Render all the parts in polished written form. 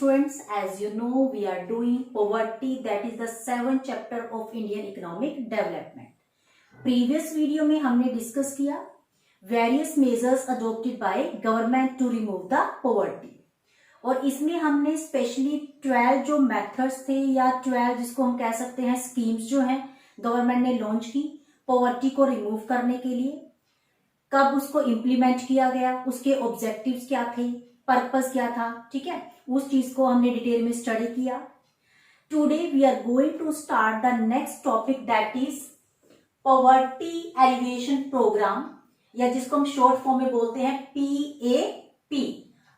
students, as you know, we are doing poverty, that is the 7th chapter of Indian economic development. Previous video में हमने discuss किया various measures adopted by government to remove the poverty, और इसमें हमने specially 12 जो methods थे या 12 जिसको हम कह सकते हैं स्कीम्स जो हैं गवर्नमेंट ने लॉन्च की पॉवर्टी को रिमूव करने के लिए, कब उसको इम्प्लीमेंट किया गया, उसके ऑब्जेक्टिव्स क्या थे, पर्पस क्या था, ठीक है, उस चीज को हमने डिटेल में स्टडी किया. Today we are going to start the next topic that is poverty alleviation program, या जिसको हम शॉर्ट फॉर्म में बोलते हैं PAP,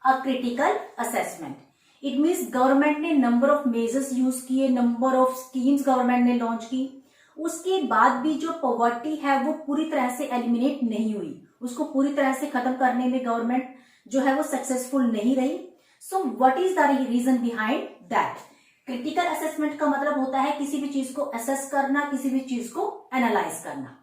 a critical assessment. It means government ने नंबर ऑफ मेजर्स यूज किए, नंबर ऑफ स्कीम्स गवर्नमेंट ने launch की, उसके बाद भी जो पॉवर्टी है वो पूरी तरह से एलिमिनेट नहीं हुई, उसको पूरी तरह से खत्म करने में गवर्नमेंट जो है वो सक्सेसफुल नहीं रही. So what is the reason behind that? Critical assessment का मतलब होता है किसी भी चीज को असेस करना, किसी भी चीज को एनालाइज करना.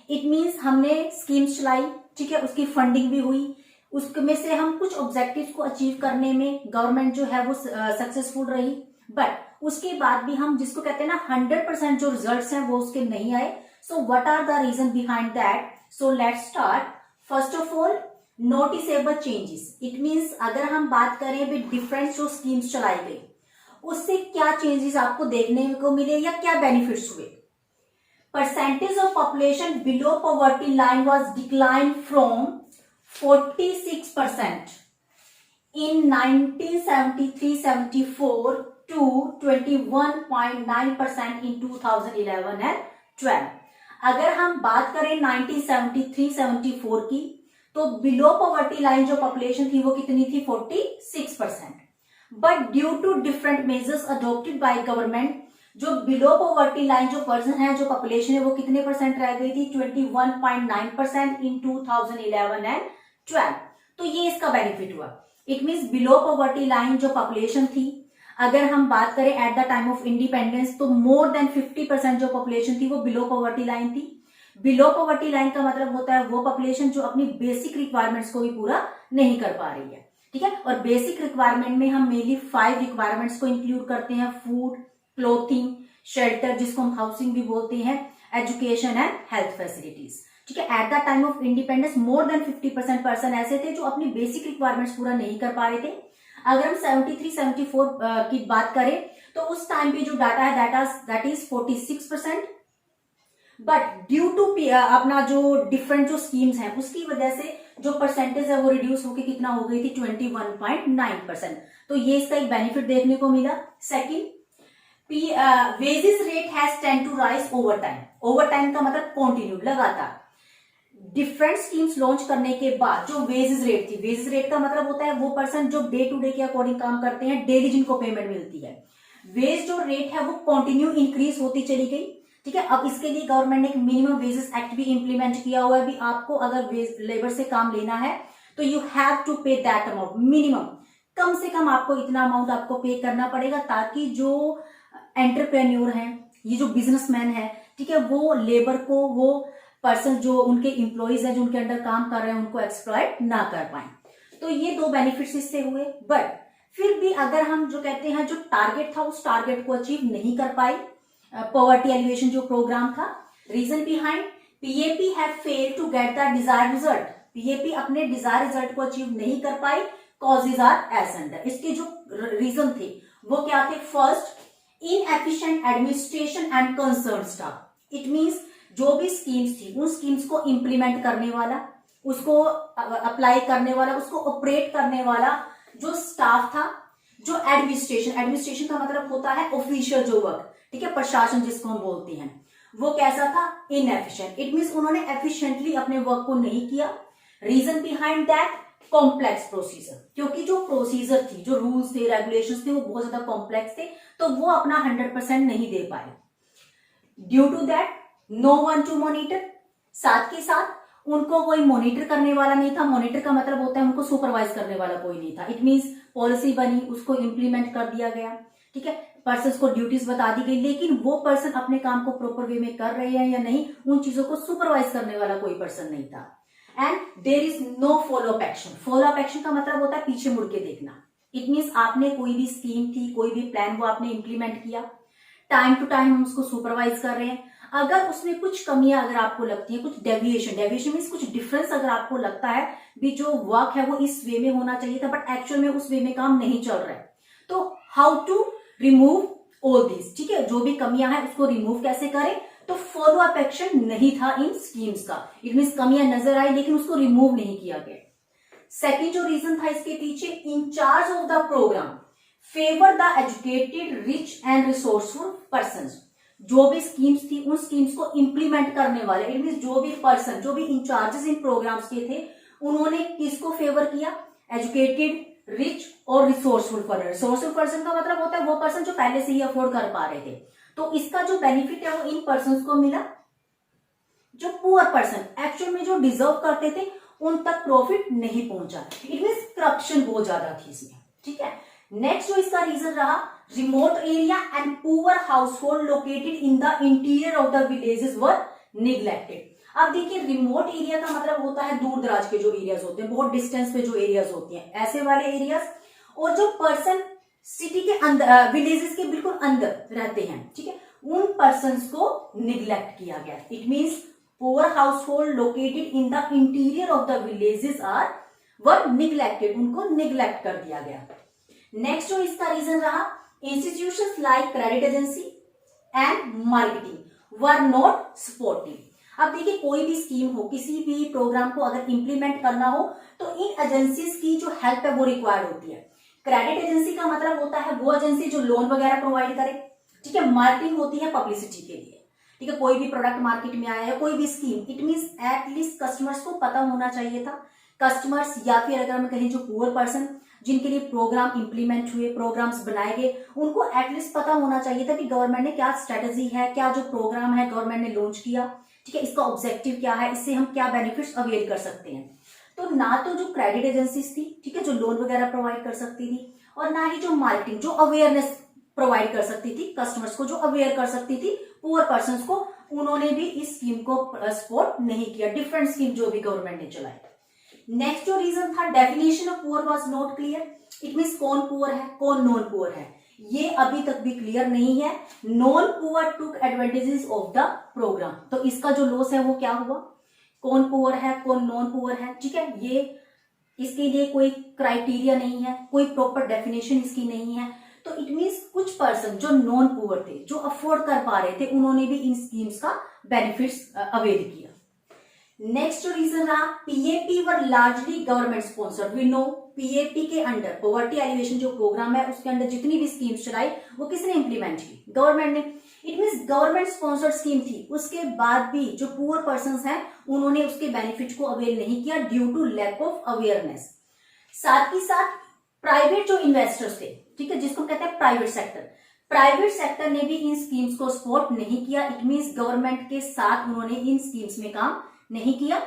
इट मीन्स हमने स्कीम्स चलाई, ठीक है, उसकी फंडिंग भी हुई, उसमें से हम कुछ ऑब्जेक्टिव्स को अचीव करने में गवर्नमेंट जो है वो सक्सेसफुल रही, बट उसके बाद भी हम जिसको कहते हैं ना 100% जो रिजल्ट्स हैं वो उसके नहीं आए. So what are the reason behind that? So let's start. First of all, noticeable changes. It means अगर हम बात करें भी डिफरेंट जो स्कीम्स चलाई गई उससे क्या चेंजेस आपको देखने को मिले या क्या बेनिफिट्स हुए. Percentage of population below poverty line was decline from 46% in 1973-74 to 21.9% in 2011 and 12. अगर हम बात करें 1973-74 की तो बिलो पॉवर्टी लाइन जो पॉपुलेशन थी वो कितनी थी? 46%. But due to different measures adopted by government जो बिलो पॉवर्टी लाइन जो पर्सन है, जो पॉपुलेशन है, वो कितने परसेंट रह गई थी? 21.9% इन 2011 एंड 12. तो ये इसका बेनिफिट हुआ. It means below poverty line जो पॉपुलेशन थी, अगर हम बात करें at the time of independence तो मोर देन 50% जो पॉपुलेशन थी वो बिलो पॉवर्टी लाइन थी. बिलो पॉवर्टी लाइन का मतलब होता है वो पॉपुलेशन जो अपनी बेसिक रिक्वायरमेंट्स को भी पूरा नहीं कर पा रही है, ठीक है. और बेसिक रिक्वायरमेंट में हम मेनली 5 रिक्वायरमेंट्स को इंक्लूड करते हैं: फूड, क्लोथिंग, शेल्टर जिसको हम हाउसिंग भी बोलते हैं, एजुकेशन एंड हेल्थ फैसिलिटीज, ठीक है. At the time of independence more than 50% person ऐसे थे जो अपनी बेसिक रिक्वायरमेंट्स पूरा नहीं कर पा रहे थे. अगर हम 73-74 की बात करें तो उस टाइम पे जो डाटा है that is 46%. But due to अपना जो डिफरेंट जो स्कीम्स हैं उसकी वजह से जो परसेंटेज है वो रिड्यूस होकर कितना हो गई थी? 21.9%. तो ये इसका एक बेनिफिट देखने को मिला. Second, wages rate has tend to rise over time. Over time का मतलब कंटिन्यू, लगातार. डिफरेंट स्कीम्स लॉन्च करने के बाद जो वेजेस रेट थी, वेजेस रेट का मतलब होता है वो पर्सन जो डे टू डे के अकॉर्डिंग काम करते हैं, डेली जिनको पेमेंट मिलती है. वेज जो रेट है वो कंटिन्यू इंक्रीज होती चली गई, ठीक है. अब इसके लिए गवर्नमेंट ने एक मिनिमम वेजेस एक्ट भी इंप्लीमेंट किया हुआ है. भी आपको अगर लेबर से काम लेना है तो यू हैव टू पे दैट अमाउंट, मिनिमम कम से कम आपको इतना अमाउंट आपको पे करना पड़ेगा, ताकि जो एंटरप्रेन्योर हैं, ये जो बिजनेसमैन है, ठीक है, वो लेबर को, वो पर्सन जो उनके एम्प्लॉइज हैं जो उनके अंडर काम कर रहे हैं उनको एक्सप्लॉइट ना कर पाए. तो ये 2 बेनिफिट्स इससे हुए. बट फिर भी अगर हम जो कहते हैं जो टारगेट था उस टारगेट को अचीव नहीं कर पाई पॉवर्टी एलिवेशन जो प्रोग्राम था. Reason behind PAP have failed to get the desired result. PAP अपने डिजायर रिजल्ट को अचीव नहीं कर पाई. Causes are as under. इसके जो रीजन थे वो क्या थे? First, inefficient administration and concern staff. It means जो भी स्कीम्स थी उन स्कीम्स को इंप्लीमेंट करने वाला, उसको अप्लाई करने वाला, उसको ऑपरेट करने वाला जो स्टाफ था, जो एडमिनिस्ट्रेशन का मतलब होता है ऑफिशियल जो वर्क, ठीक है, प्रशासन जिसको हम बोलते हैं, वो कैसा था? इनएफिशिएंट. इट मींस उन्होंने एफिशिएंटली अपने वर्क को नहीं किया. Reason behind that, complex procedure. क्योंकि जो प्रोसीजर थी, जो रूल्स थे, रेगुलेशंस थे, वो बहुत ज्यादा कॉम्प्लेक्स थे, तो वो अपना 100% नहीं दे पाए. Due to that no one to monitor. साथ के साथ उनको कोई मॉनिटर करने वाला नहीं था. मॉनिटर का मतलब होता है उनको सुपरवाइज करने वाला कोई नहीं था. इट मींस पॉलिसी बनी, उसको इंप्लीमेंट कर दिया गया, ठीक है, पर्सन को ड्यूटीज बता दी गई, लेकिन वो पर्सन अपने काम को प्रॉपर वे में कर रहे हैं या नहीं, उन चीजों को सुपरवाइज करने वाला कोई पर्सन नहीं था. And there is no follow up action. Follow up action का मतलब होता है पीछे मुड़ के देखना, इट मीन्स आपने कोई भी स्कीम थी, कोई भी प्लान वो आपने इंप्लीमेंट किया, टाइम टू टाइम हम उसको सुपरवाइज कर रहे हैं। अगर उसमें कुछ कमियां अगर आपको लगती है, कुछ डेविएशन मीन्स कुछ डिफरेंस अगर आपको लगता है भी जो वर्क है वो इस वे में होना चाहिए था बट एक्चुअल में उस वे में काम नहीं चल रहा है, तो how to remove all this, ठीक है, जो भी कमियां हैं उसको रिमूव कैसे करें। तो फॉलो अप एक्शन नहीं था इन स्कीम्स का, इट मीन्स कमियां नजर आई लेकिन उसको रिमूव नहीं किया गया। सेकेंड जो रीजन था इसके पीछे, incharge of the program favour the educated rich and resourceful person. जो भी स्कीम्स थी उन स्कीम्स को इंप्लीमेंट करने वाले, इट मीन्स जो भी पर्सन, जो भी इंचार्जेस इन प्रोग्राम्स के थे, उन्होंने किसको फेवर किया, एजुकेटेड रिच और रिसोर्सफुल पर्सन। रिसोर्सफुल पर्सन का मतलब होता है वो पर्सन जो पहले से ही अफोर्ड कर पा रहे थे, तो इसका जो बेनिफिट है वो इन पर्सन को मिला। जो पुअर पर्सन एक्चुअल में जो डिजर्व करते थे उन तक प्रॉफिट नहीं पहुंचा, इट मीन्स करप्शन बहुत ज्यादा थी इसमें, ठीक है। नेक्स्ट जो इसका रीजन रहा, remote area and poor house hold located in the interior of the villages were neglected. अब देखिए रिमोट एरिया का मतलब होता है दूर दराज के जो एरियाज होते हैं, बहुत डिस्टेंस पे जो एरियाज होती हैं, ऐसे वाले एरियाज, और जो पर्सन सिटी के अंदर, विलेजेस के बिल्कुल अंदर रहते हैं, ठीक है, उन पर्सन को निग्लेक्ट किया गया। It means poor house hold located in the interior of the villages were neglected, उनको निग्लेक्ट कर दिया गया। नेक्स्ट जो इसका रीजन रहा, institutions like credit agency and marketing were not supportive. अब देखिए कोई भी स्कीम हो, किसी भी प्रोग्राम को अगर इंप्लीमेंट करना हो तो इन एजेंसीज की जो हेल्प है वो रिक्वायर्ड होती है। क्रेडिट एजेंसी का मतलब होता है वो एजेंसी जो लोन वगैरह प्रोवाइड करे, ठीक है। मार्केटिंग होती है पब्लिसिटी के लिए, ठीक है, कोई भी प्रोडक्ट मार्केट में आया है, कोई भी scheme, it means at least customers को पता होना चाहिए था। कस्टमर्स या फिर अगर हम कहें जो पुअर पर्सन जिनके लिए प्रोग्राम इंप्लीमेंट हुए, प्रोग्राम्स बनाए गए, उनको एटलीस्ट पता होना चाहिए था कि गवर्नमेंट ने क्या स्ट्रेटेजी है, क्या जो प्रोग्राम है गवर्नमेंट ने लॉन्च किया, ठीक है, इसका ऑब्जेक्टिव क्या है, इससे हम क्या बेनिफिट्स अवेल कर सकते हैं। तो ना तो जो क्रेडिट एजेंसीज थी, ठीक है, जो लोन वगैरह प्रोवाइड कर सकती थी, और ना ही जो मार्केटिंग जो अवेयरनेस प्रोवाइड कर सकती थी, कस्टमर्स को जो अवेयर कर सकती थी पुअर पर्सन को, उन्होंने भी इस स्कीम को सपोर्ट नहीं किया, डिफरेंट स्कीम जो भी गवर्नमेंट ने चलाई। नेक्स्ट जो रीजन था, definition of poor was not clear. It means कौन पुअर है, कौन नॉन पुअर है, ये अभी तक भी क्लियर नहीं है। Non poor took advantages of the program, तो इसका जो लॉस है वो क्या हुआ, कौन पुअर है, कौन नॉन पुअर है, ठीक है, ये इसके लिए कोई क्राइटेरिया नहीं है, कोई प्रॉपर डेफिनेशन इसकी नहीं है। तो इट मीन्स कुछ पर्सन जो नॉन पुअर थे, जो अफोर्ड कर पा रहे थे, उन्होंने भी इन स्कीम्स का बेनिफिट्स अवेल किया। नेक्स्ट जो रीजन रहा, PAP were largely government sponsored. We know PAP के अंडर, पॉवर्टी एलिवेशन जो प्रोग्राम है उसके अंडर जितनी भी स्कीम्स चलाई वो किसने इंप्लीमेंट की, गवर्नमेंट ने। It means government sponsored scheme थी, उसके बाद भी जो पुअर पर्संस हैं उन्होंने उसके बेनिफिट को अवेल नहीं किया due to lack of awareness. साथ ही साथ प्राइवेट जो इन्वेस्टर्स थे, ठीक है, जिसको कहते हैं प्राइवेट सेक्टर ने भी इन स्कीम्स को सपोर्ट नहीं किया। इट मीन्स गवर्नमेंट के साथ उन्होंने इन स्कीम्स में काम नहीं किया।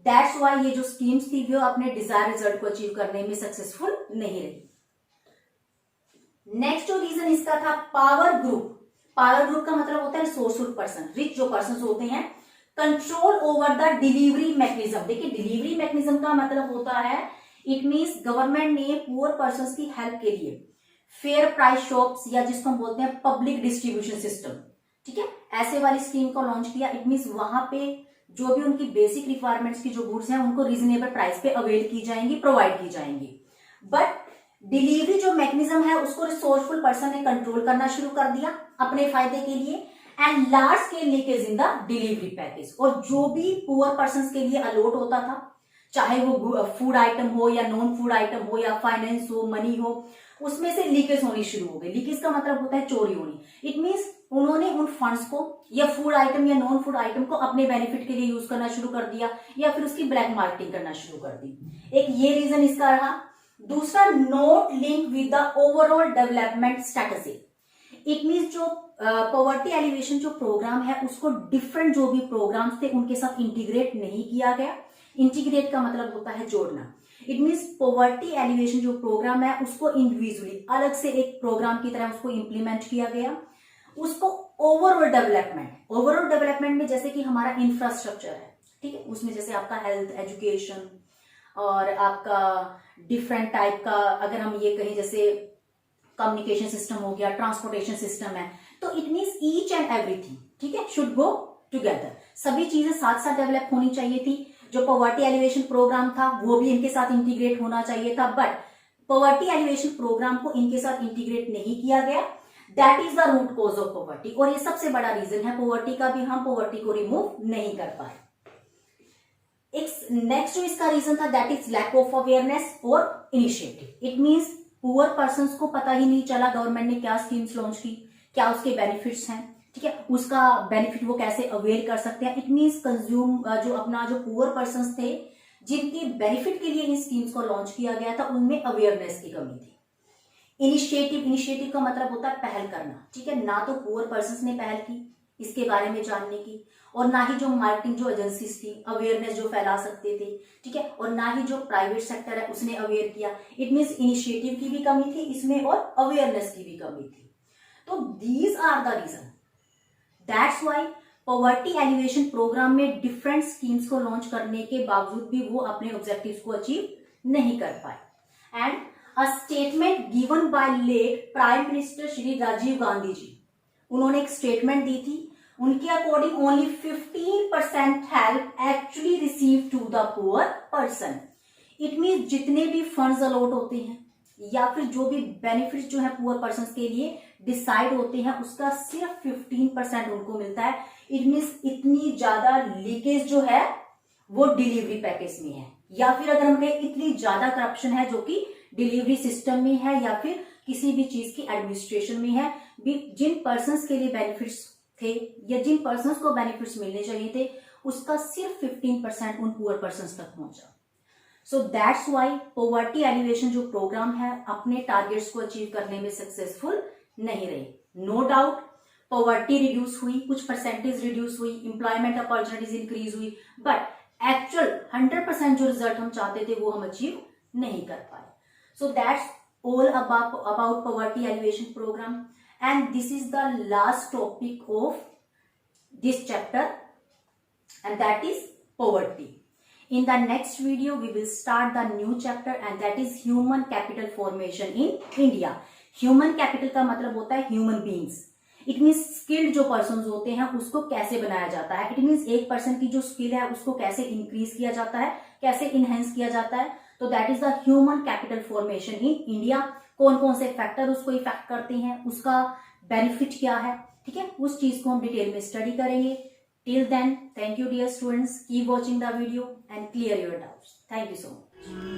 दैट्स वाई ये जो स्कीम्स थी वो अपने डिजायर रिजल्ट को अचीव करने में सक्सेसफुल नहीं रही। नेक्स्ट जो रीजन इसका था, पावर ग्रुप। पावर ग्रुप का मतलब होता है रिसोर्सफुल पर्सन, रिच जो पर्सन होते हैं, control over the delivery mechanism. देखिए डिलीवरी मैकेनिज्म का मतलब होता है, इट मीन्स गवर्नमेंट ने पुअर पर्सन की हेल्प के लिए फेयर प्राइस शॉप्स या जिसको हम बोलते हैं पब्लिक डिस्ट्रीब्यूशन सिस्टम, ठीक है, ऐसे वाली स्कीम को लॉन्च किया। इट मीन्स वहां पे जो भी उनकी बेसिक रिक्वायरमेंट्स की जो गुड्स हैं उनको रीजनेबल प्राइस पे अवेल की जाएंगी, प्रोवाइड की जाएंगी। बट डिलीवरी जो मैकेनिज्म है उसको रिसोर्सफुल पर्सन ने कंट्रोल करना शुरू कर दिया अपने फायदे के लिए, and large scale leakage in the delivery package. और जो भी पुअर पर्सन के लिए अलॉट होता था, चाहे वो फूड आइटम हो या नॉन फूड आइटम हो या फाइनेंस हो, मनी हो, उसमें से लीकेज होनी शुरू हो गई। लीकेज का मतलब होता है चोरी होनी। इट मीन्स उन्होंने उन फंड्स को या फूड आइटम या नॉन फूड आइटम को अपने बेनिफिट के लिए यूज करना शुरू कर दिया या फिर उसकी ब्लैक मार्केटिंग करना शुरू कर दी। एक ये रीजन इसका रहा। दूसरा, not link with the overall development strategy. It means जो पॉवर्टी एलिवेशन जो प्रोग्राम है उसको डिफरेंट जो भी प्रोग्राम्स थे उनके साथ इंटीग्रेट नहीं किया गया। इंटीग्रेट का मतलब होता है जोड़ना। इट मीन्स पॉवर्टी एलिवेशन जो प्रोग्राम है उसको इंडिविजुअली अलग से एक प्रोग्राम की तरह उसको इंप्लीमेंट किया गया। उसको ओवरऑल डेवलपमेंट में जैसे कि हमारा इंफ्रास्ट्रक्चर है, ठीक है, उसमें जैसे आपका हेल्थ, एजुकेशन, और आपका डिफरेंट टाइप का, अगर हम ये कहें जैसे कम्युनिकेशन सिस्टम हो गया, ट्रांसपोर्टेशन सिस्टम है, तो it means each and everything, ठीक है, शुड गो टुगेदर। सभी चीजें साथ साथ डेवलप होनी चाहिए थी। जो पॉवर्टी एलिवेशन प्रोग्राम था वो भी इनके साथ इंटीग्रेट होना चाहिए था, बट पॉवर्टी एलिवेशन प्रोग्राम को इनके साथ इंटीग्रेट नहीं किया गया। That is the root cause of poverty, और ये सबसे बड़ा रीजन है पॉवर्टी का भी, हम पॉवर्टी को रिमूव नहीं कर पाए। एक नेक्स्ट जो इसका रीजन था that is lack of awareness और initiative. It means poor persons को पता ही नहीं चला गवर्नमेंट ने क्या स्कीम्स लॉन्च की, क्या उसके बेनिफिट्स हैं, ठीक है, उसका बेनिफिट वो कैसे अवेयर कर सकते हैं। इट मींस कंज्यूम जो अपना जो पुअर पर्संस थे जिनकी बेनिफिट के लिए इन स्कीम्स को लॉन्च किया गया था, उनमें अवेयरनेस की कमी थी। इनिशिएटिव का मतलब होता है पहल करना, ठीक है, ना तो पुअर पर्संस ने पहल की इसके बारे में जानने की, और ना ही जो मार्केटिंग जो एजेंसीज थी अवेयरनेस जो फैला सकते थे, ठीक है, और ना ही जो प्राइवेट सेक्टर है उसने अवेयर किया। इट मींस इनिशिएटिव की भी कमी थी इसमें और अवेयरनेस की भी कमी थी। तो these are the reason, that's why poverty alleviation program में डिफरेंट स्कीम्स को लॉन्च करने के बावजूद भी वो अपने ऑब्जेक्टिव्स को अचीव नहीं कर पाए। And a statement given by late prime minister Shri Rajiv Gandhi ji, उन्होंने एक स्टेटमेंट दी थी, उनके according only 15% help actually receive to the poor person. It mean जितने भी फंड्स अलॉट होते हैं या फिर जो भी बेनिफिट जो है पुअर पर्सन के लिए डिसाइड होते हैं, उसका सिर्फ 15% उनको मिलता है। इट मीन्स इतनी ज्यादा लीकेज जो है वो डिलीवरी पैकेज में है, या फिर अगर हम कहें इतनी ज्यादा करप्शन है जो कि डिलीवरी सिस्टम में है या फिर किसी भी चीज की एडमिनिस्ट्रेशन में है। जिन पर्संस के लिए बेनिफिट्स थे या जिन पर्संस को बेनिफिट्स मिलने चाहिए थे, उसका सिर्फ 15% उन पुअर पर्संस तक पहुंचा। So that's why poverty alleviation जो प्रोग्राम है अपने टारगेट्स को अचीव करने में सक्सेसफुल नहीं रही। नो डाउट पॉवर्टी रिड्यूस हुई, कुछ परसेंटेज रिड्यूस हुई, एम्प्लॉयमेंट अपॉर्चुनिटीज इंक्रीज हुई, बट एक्चुअल 100% जो रिजल्ट हम चाहते थे वो हम अचीव नहीं कर पाए। So that's all about poverty alleviation program, and this is the last topic of this chapter, and that is poverty. In the next video we will start the new chapter, and that is human capital formation in India. Human capital का मतलब होता है human beings. It means skilled जो persons होते हैं उसको कैसे बनाया जाता है। It means एक person की जो skill है उसको कैसे increase किया जाता है, कैसे enhance किया जाता है। तो that is the human capital formation in India. कौन कौन से फैक्टर उसको इफेक्ट करते हैं, उसका बेनिफिट क्या है, ठीक है, उस चीज को हम डिटेल में स्टडी करेंगे। Till then, thank you dear students, keep watching the video and clear your doubts. Thank you so much.